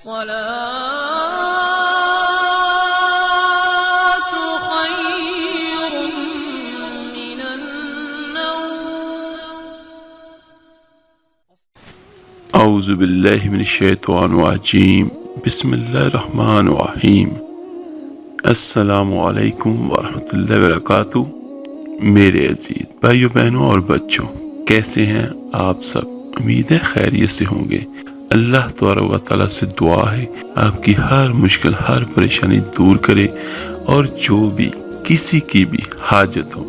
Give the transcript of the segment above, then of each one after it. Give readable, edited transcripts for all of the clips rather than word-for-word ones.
الصلاة خير من النوم. اعوذ باللہ من الشیطان الرجیم. بسم اللہ الرحمن الرحیم. السلام علیکم ورحمۃ اللہ وبرکاتہ. میرے عزیز بھائیوں بہنوں اور بچوں، کیسے ہیں آپ سب؟ امید ہے خیریت سے ہوں گے. اللہ تبارک و تعالیٰ سے دعا ہے آپ کی ہر مشکل، ہر پریشانی دور کرے، اور جو بھی کسی کی بھی حاجت ہو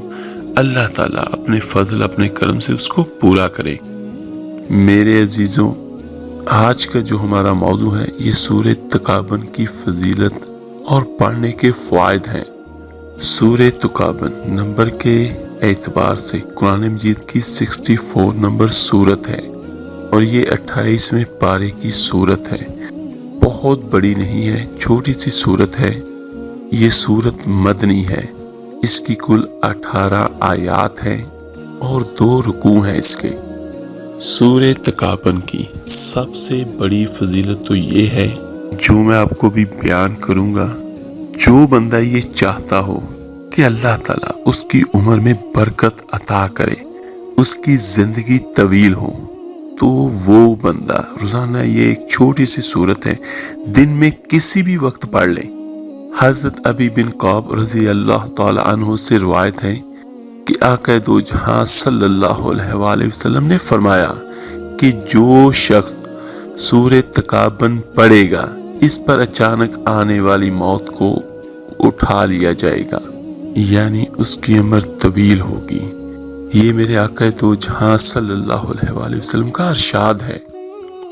اللہ تعالیٰ اپنے فضل، اپنے کرم سے اس کو پورا کرے. میرے عزیزوں، آج کا جو ہمارا موضوع ہے یہ سورہ تغابن کی فضیلت اور پڑھنے کے فوائد ہیں. سورہ تغابن نمبر کے اعتبار سے قرآن مجید کی 64 نمبر سورت ہے، اور یہ 28ویں پارے کی سورت ہے. بہت بڑی نہیں ہے، چھوٹی سی سورت ہے. یہ سورت مدنی ہے. اس کی کل 18 آیات ہیں اور 2 رکوع ہیں اس کے. سورہ تغابن کی سب سے بڑی فضیلت تو یہ ہے جو میں آپ کو بھی بیان کروں گا. جو بندہ یہ چاہتا ہو کہ اللہ تعالیٰ اس کی عمر میں برکت عطا کرے، اس کی زندگی طویل ہو، تو وہ بندہ روزانہ یہ ایک چھوٹی سی سورت ہے، دن میں کسی بھی وقت پڑھ لے. حضرت ابی بن کعب رضی اللہ تعالی عنہ سے روایت ہے کہ آقا دو جہاں صلی اللہ علیہ وآلہ وسلم نے فرمایا کہ جو شخص سورہ تغابن پڑھے گا اس پر اچانک آنے والی موت کو اٹھا لیا جائے گا، یعنی اس کی عمر طویل ہوگی. یہ میرے آقا دو جہاں صلی اللہ علیہ وآلہ وسلم کا ارشاد ہے.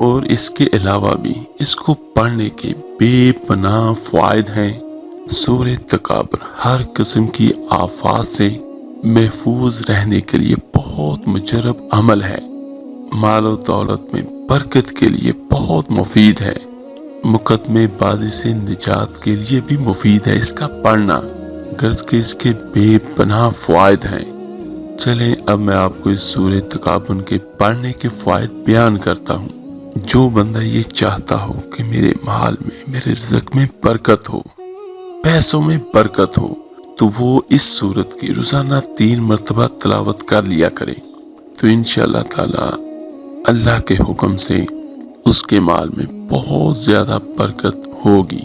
اور اس کے علاوہ بھی اس کو پڑھنے کے بے پناہ فوائد ہیں. سورہ تغابن ہر قسم کی آفات سے محفوظ رہنے کے لیے بہت مجرب عمل ہے. مال و دولت میں برکت کے لیے بہت مفید ہے. مقدمے بازی سے نجات کے لیے بھی مفید ہے اس کا پڑھنا، غرض کہ اس کے بے پناہ فوائد ہیں. چلیں اب میں آپ کو اس سورہ تغابن کے پڑھنے کے فوائد بیان کرتا ہوں. جو بندہ یہ چاہتا ہو کہ میرے مال میں، میرے رزق میں برکت ہو، پیسوں میں برکت ہو، تو وہ اس سورت کی روزانہ 3 مرتبہ تلاوت کر لیا کرے، تو انشاءاللہ تعالی اللہ کے حکم سے اس کے مال میں بہت زیادہ برکت ہوگی.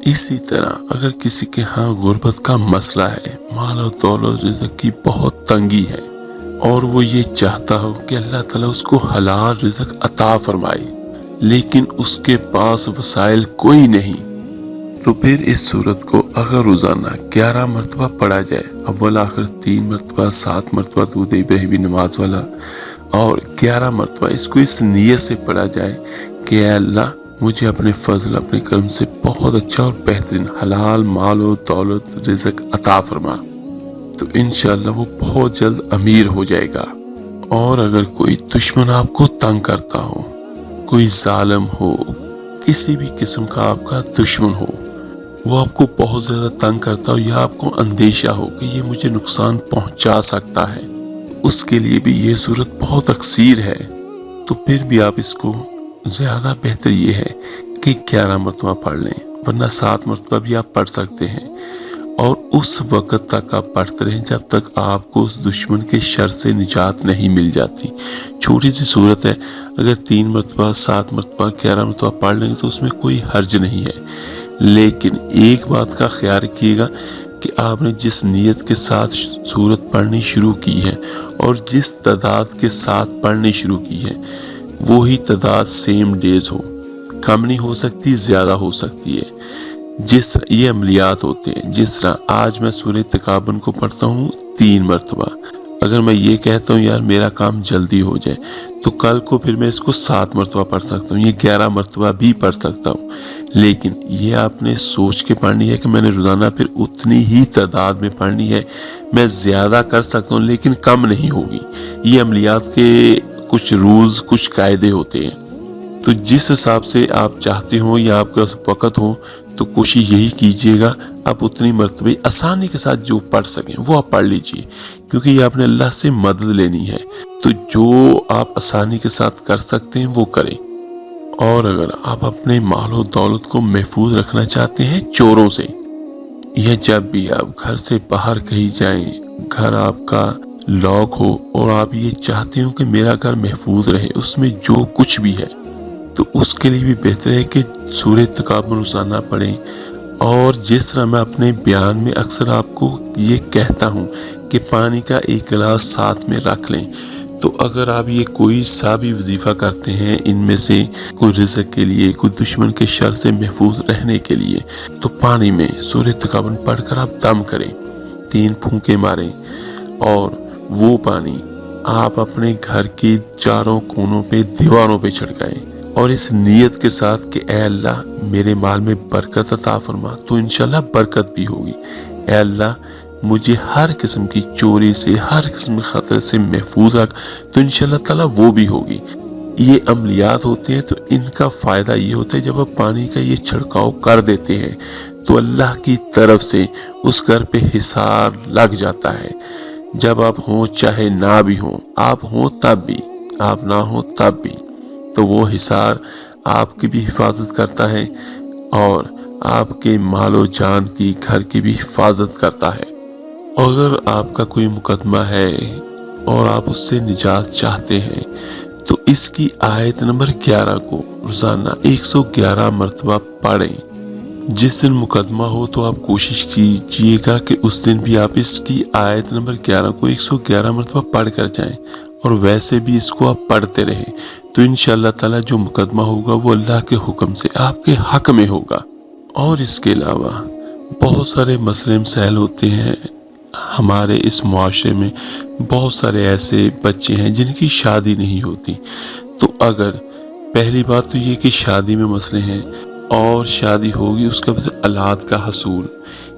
اسی طرح اگر کسی کے ہاں غربت کا مسئلہ ہے، مال و دولت رزق کی بہت تنگی ہے، اور وہ یہ چاہتا ہو کہ اللہ تعالیٰ اس کو حلال رزق عطا فرمائے، لیکن اس کے پاس وسائل کوئی نہیں، تو پھر اس سورت کو اگر روزانہ 11 مرتبہ پڑھا جائے، اول آخر 3 مرتبہ، 7 مرتبہ درود ابراہیمی نماز والا، اور 11 مرتبہ اس کو اس نیت سے پڑھا جائے کہ اے اللہ مجھے اپنے فضل، اپنے کرم سے بہت اچھا اور بہترین حلال مال و دولت رزق عطا فرما، تو انشاءاللہ وہ بہت جلد امیر ہو جائے گا. اور اگر کوئی دشمن آپ کو تنگ کرتا ہو، کوئی ظالم ہو، کسی بھی قسم کا آپ کا دشمن ہو، وہ آپ کو بہت زیادہ تنگ کرتا ہو، یا آپ کو اندیشہ ہو کہ یہ مجھے نقصان پہنچا سکتا ہے، اس کے لیے بھی یہ صورت بہت اکثیر ہے. تو پھر بھی آپ اس کو زیادہ بہتر یہ ہے کہ 11 مرتبہ پڑھ لیں، ورنہ 7 مرتبہ بھی آپ پڑھ سکتے ہیں، اور اس وقت تک آپ پڑھتے رہیں جب تک آپ کو اس دشمن کے شر سے نجات نہیں مل جاتی. چھوٹی سی صورت ہے، اگر 3 مرتبہ، 7 مرتبہ، 11 مرتبہ پڑھ لیں گے تو اس میں کوئی حرج نہیں ہے. لیکن ایک بات کا خیال رکھیے گا کہ آپ نے جس نیت کے ساتھ سورت پڑھنی شروع کی ہے اور جس تعداد کے ساتھ پڑھنی شروع کی ہے وہی تعداد سیم ڈیز ہو، کم نہیں ہو سکتی، زیادہ ہو سکتی ہے. جس طرح یہ عملیات ہوتے ہیں، جس طرح آج میں سورہ تغابن کو پڑھتا ہوں 3 مرتبہ، اگر میں یہ کہتا ہوں یار میرا کام جلدی ہو جائے تو کل کو پھر میں اس کو 7 مرتبہ پڑھ سکتا ہوں، یہ 11 مرتبہ بھی پڑھ سکتا ہوں. لیکن یہ آپ نے سوچ کے پڑھنی ہے کہ میں نے روزانہ پھر اتنی ہی تعداد میں پڑھنی ہے. میں زیادہ کر سکتا ہوں لیکن کم نہیں ہوگی. یہ عملیات کے کچھ رولز، کچھ قاعدے ہوتے ہیں. تو جس حساب سے آپ چاہتے ہوں یا آپ کے وقت ہو تو کوشش یہی کیجئے گا آپ اتنی مرتبہ آسانی کے ساتھ جو پڑھ سکیں وہ آپ پڑھ لیجئے، کیونکہ یہ آپ نے اللہ سے مدد لینی ہے. تو جو آپ آسانی کے ساتھ کر سکتے ہیں وہ کریں. اور اگر آپ اپنے مال و دولت کو محفوظ رکھنا چاہتے ہیں چوروں سے، یا جب بھی آپ گھر سے باہر کہیں جائیں، گھر آپ کا لاک ہو اور آپ یہ چاہتے ہو کہ میرا گھر محفوظ رہے، اس میں جو کچھ بھی ہے، تو اس کے لیے بھی بہتر ہے کہ سورہ تغابن روزانہ پڑھیں۔ اور جس طرح میں اپنے بیان میں اکثر آپ کو یہ کہتا ہوں کہ پانی کا ایک گلاس ساتھ میں رکھ لیں، تو اگر آپ یہ کوئی سا بھی وظیفہ کرتے ہیں ان میں سے، کوئی رزق کے لیے، کوئی دشمن کے شر سے محفوظ رہنے کے لیے، تو پانی میں سورہ تغابن پڑھ کر آپ دم کریں، 3 پھونکے ماریں، اور وہ پانی آپ اپنے گھر کے چاروں کونوں پہ، دیواروں پہ چھڑکائیں، اور اس نیت کے ساتھ کہ اے اللہ میرے مال میں برکت عطا فرما، تو انشاءاللہ برکت بھی ہوگی۔ اے اللہ مجھے ہر قسم کی چوری سے، ہر قسم کے خطرے سے محفوظ رکھ، تو انشاءاللہ تعالیٰ وہ بھی ہوگی۔ یہ عملیات ہوتے ہیں تو ان کا فائدہ یہ ہوتا ہے جب آپ پانی کا یہ چھڑکاؤ کر دیتے ہیں تو اللہ کی طرف سے اس گھر پہ حصار لگ جاتا ہے۔ جب آپ ہوں چاہے نہ بھی ہوں، آپ ہوں تب بھی، آپ نہ ہوں تب بھی، تو وہ حصار آپ کی بھی حفاظت کرتا ہے اور آپ کے مال و جان کی، گھر کی بھی حفاظت کرتا ہے۔ اگر آپ کا کوئی مقدمہ ہے اور آپ اس سے نجات چاہتے ہیں تو اس کی آیت نمبر 11 کو روزانہ 111 مرتبہ پڑھیں۔ جس دن مقدمہ ہو تو آپ کوشش کیجئے گا کہ اس دن بھی آپ اس کی آیت نمبر 11 کو 111 مرتبہ پڑھ کر جائیں، اور ویسے بھی اس کو آپ پڑھتے رہیں، تو انشاءاللہ تعالیٰ جو مقدمہ ہوگا وہ اللہ کے حکم سے آپ کے حق میں ہوگا۔ اور اس کے علاوہ بہت سارے مسئلے مسائل ہوتے ہیں ہمارے اس معاشرے میں، بہت سارے ایسے بچے ہیں جن کی شادی نہیں ہوتی، تو اگر پہلی بات تو یہ کہ شادی میں مسئلے ہیں، اور شادی ہوگی اس کے بعد اولاد کا حصول،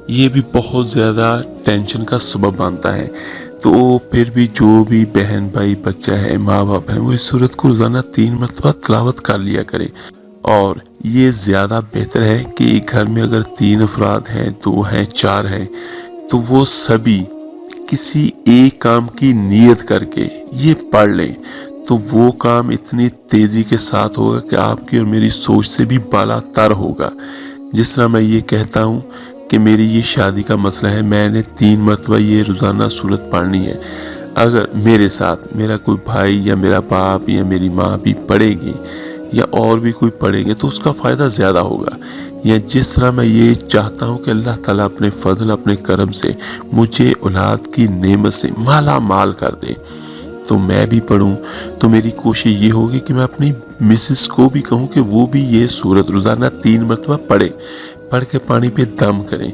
یہ بھی بہت زیادہ ٹینشن کا سبب بنتا ہے، تو پھر بھی جو بھی بہن بھائی بچہ ہے، ماں باپ ہیں، وہ اس سورت کو روزانہ 3 مرتبہ تلاوت کر لیا کرے۔ اور یہ زیادہ بہتر ہے کہ ایک گھر میں اگر 3 افراد ہیں، 2 ہیں، 4 ہیں، تو وہ سبھی کسی ایک کام کی نیت کر کے یہ پڑھ لیں، تو وہ کام اتنی تیزی کے ساتھ ہوگا کہ آپ کی اور میری سوچ سے بھی بالا تر ہوگا۔ جس طرح میں یہ کہتا ہوں کہ میری یہ شادی کا مسئلہ ہے، میں نے 3 مرتبہ یہ روزانہ سورت پڑھنی ہے، اگر میرے ساتھ میرا کوئی بھائی یا میرا باپ یا میری ماں بھی پڑھے گی یا اور بھی کوئی پڑھے گے تو اس کا فائدہ زیادہ ہوگا۔ یا جس طرح میں یہ چاہتا ہوں کہ اللہ تعالیٰ اپنے فضل، اپنے کرم سے مجھے اولاد کی نعمت سے مالا مال کر دے، تو میں بھی پڑھوں، تو میری کوشش یہ ہوگی کہ میں اپنی مسز کو بھی کہوں کہ وہ بھی یہ سورت روزانہ 3 مرتبہ پڑھے، پڑھ کے پانی پہ دم کریں،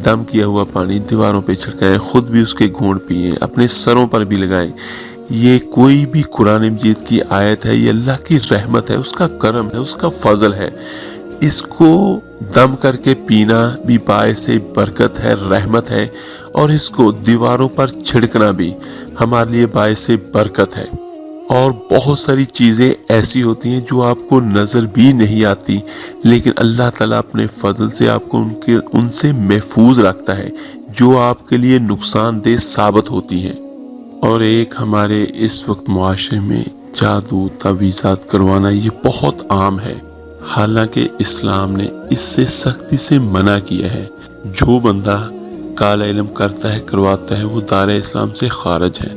دم کیا ہوا پانی دیواروں پہ چھڑکائیں، خود بھی اس کے گھونٹ پئیں، اپنے سروں پر بھی لگائیں۔ یہ کوئی بھی قرآن مجید کی آیت ہے، یہ اللہ کی رحمت ہے، اس کا کرم ہے، اس کا فضل ہے۔ اس کو دم کر کے پینا بھی باعث برکت ہے، رحمت ہے، اور اس کو دیواروں پر چھڑکنا بھی ہمارے لیے باعث برکت ہے۔ اور بہت ساری چیزیں ایسی ہوتی ہیں جو آپ کو نظر بھی نہیں آتی، لیکن اللہ تعالیٰ اپنے فضل سے آپ کو ان سے محفوظ رکھتا ہے، جو آپ کے لیے نقصان دہ ثابت ہوتی ہیں۔ اور ایک ہمارے اس وقت معاشرے میں جادو تعویذات کروانا یہ بہت عام ہے، حالانکہ اسلام نے اس سے سختی سے منع کیا ہے۔ جو بندہ کالا علم کرتا ہے، کرواتا ہے، وہ دار اسلام سے خارج ہے،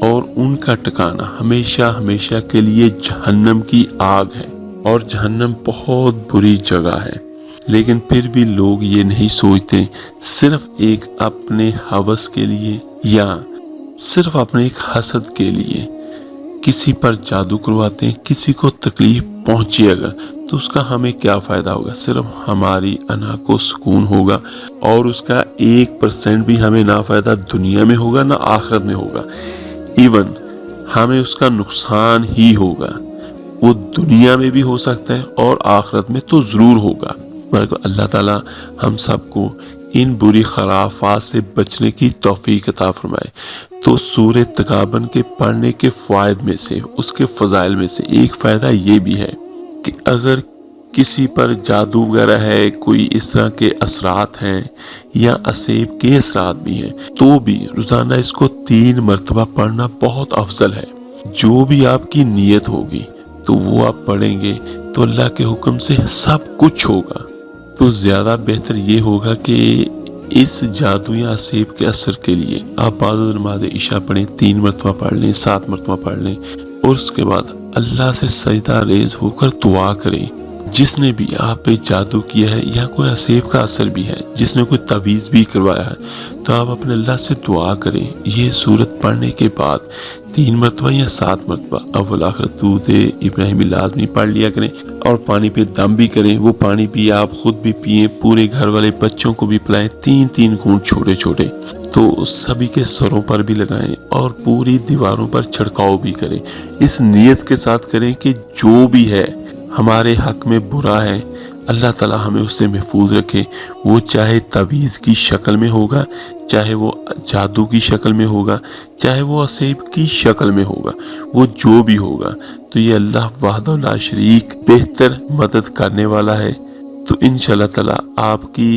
اور ان کا ٹھکانہ ہمیشہ ہمیشہ کے لیے جہنم کی آگ ہے، اور جہنم بہت بری جگہ ہے۔ لیکن پھر بھی لوگ یہ نہیں سوچتے، صرف ایک اپنے ہوس کے لیے یا صرف اپنے ایک حسد کے لیے کسی پر جادو کرواتے ہیں۔ کسی کو تکلیف پہنچی اگر تو اس کا ہمیں کیا فائدہ ہوگا؟ صرف ہماری انا کو سکون ہوگا، اور اس کا 1% بھی ہمیں نہ فائدہ دنیا میں ہوگا نہ آخرت میں ہوگا، ایون ہمیں اس کا نقصان ہی ہوگا۔ وہ دنیا میں بھی ہو سکتا ہے اور آخرت میں تو ضرور ہوگا۔ اللہ تعالیٰ ہم سب کو ان بری خرافات سے بچنے کی توفیق عطا فرمائے۔ تو سورہ تغابن کے پڑھنے کے فوائد میں سے، اس کے فضائل میں سے ایک فائدہ یہ بھی ہے کہ اگر کسی پر جادو وغیرہ ہے، کوئی اس طرح کے اثرات ہیں یا اسیب کے اثرات بھی ہیں، تو بھی روزانہ اس کو 3 مرتبہ پڑھنا بہت افضل ہے۔ جو بھی آپ کی نیت ہوگی تو وہ آپ پڑھیں گے تو تو اللہ کے حکم سے سب کچھ ہوگا۔ تو زیادہ بہتر یہ ہوگا کہ اس جادو یا اسیب کے اثر کے لیے آپ بعد نماز عشاء پڑھیں، 3 مرتبہ پڑھ لیں، 7 مرتبہ پڑھ لیں، اور اس کے بعد اللہ سے سجدہ ریز ہو کر دعا کریں۔ جس نے بھی آپ پہ جادو کیا ہے یا کوئی اسیب کا اثر بھی ہے، جس نے کوئی تعویذ بھی کروایا ہے، تو آپ اپنے اللہ سے دعا کریں۔ یہ سورت پڑھنے کے بعد 3 مرتبہ یا 7 مرتبہ اول آخر درود ابراہیمی لازمی پڑھ لیا کریں، اور پانی پہ دم بھی کریں۔ وہ پانی بھی آپ خود بھی پئیں، پورے گھر والے بچوں کو بھی پلائیں، 3 گھونٹ چھوٹے چھوٹے، تو سبھی کے سروں پر بھی لگائیں اور پوری دیواروں پر چھڑکاؤ بھی کریں۔ اس نیت کے ساتھ کریں کہ جو بھی ہے ہمارے حق میں برا ہے، اللہ تعالی ہمیں اس سے محفوظ رکھے، وہ چاہے تعویذ کی شکل میں ہوگا، چاہے وہ جادو کی شکل میں ہوگا، چاہے وہ اسیب کی شکل میں ہوگا، وہ جو بھی ہوگا، تو یہ اللہ وحدہ لا شریک بہتر مدد کرنے والا ہے۔ تو انشاءاللہ تعالی آپ کی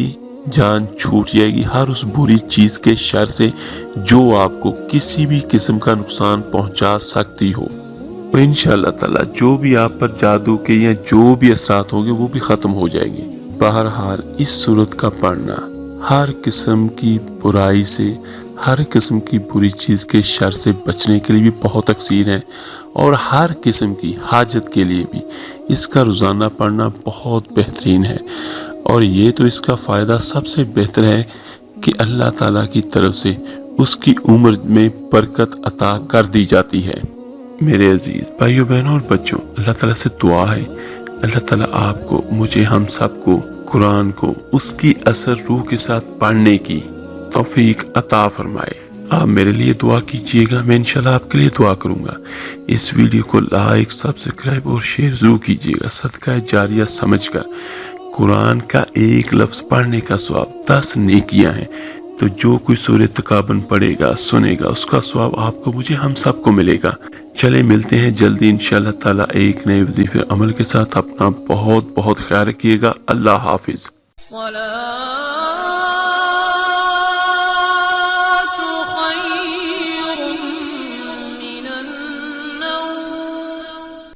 جان چھوٹ جائے گی ہر اس بری چیز کے شر سے جو آپ کو کسی بھی قسم کا نقصان پہنچا سکتی ہو۔ اور انشاءاللہ تعالی جو بھی آپ پر جادو کے یا جو بھی اثرات ہوں گے وہ بھی ختم ہو جائیں گے۔ بہرحال اس سورت کا پڑھنا ہر قسم کی برائی سے، ہر قسم کی بری چیز کے شر سے بچنے کے لیے بھی بہت اکثیر ہے، اور ہر قسم کی حاجت کے لیے بھی اس کا روزانہ پڑھنا بہت بہترین ہے۔ اور یہ تو اس کا فائدہ سب سے بہتر ہے کہ اللہ تعالیٰ کی طرف سے اس کی عمر میں برکت عطا کر دی جاتی ہے۔ میرے عزیز بھائیوں بہنوں اور بچوں، اللہ تعالیٰ سے دعا ہے اللہ تعالیٰ آپ کو، مجھے، ہم سب کو قرآن کو اس کی اثر روح کے ساتھ پڑھنے کی توفیق عطا فرمائے۔ آپ میرے لیے دعا کیجئے گا، میں انشاءاللہ آپ کے لیے دعا کروں گا۔ اس ویڈیو کو لائک، سبسکرائب اور شیئر ضرور کیجئے گا، صدقہ جاریہ سمجھ کر۔ قرآن کا ایک لفظ پڑھنے کا ثواب 10 نیکیاں ہیں، تو جو کوئی سورہ تغابن پڑھے گا، سنے گا، اس کا ثواب آپ کو، مجھے، ہم سب کو ملے گا۔ چلے ملتے ہیں جلدی انشاءاللہ تعالیٰ ایک نئے وظیفے عمل کے ساتھ۔ اپنا بہت بہت خیال رکھیے گا۔ اللہ حافظ۔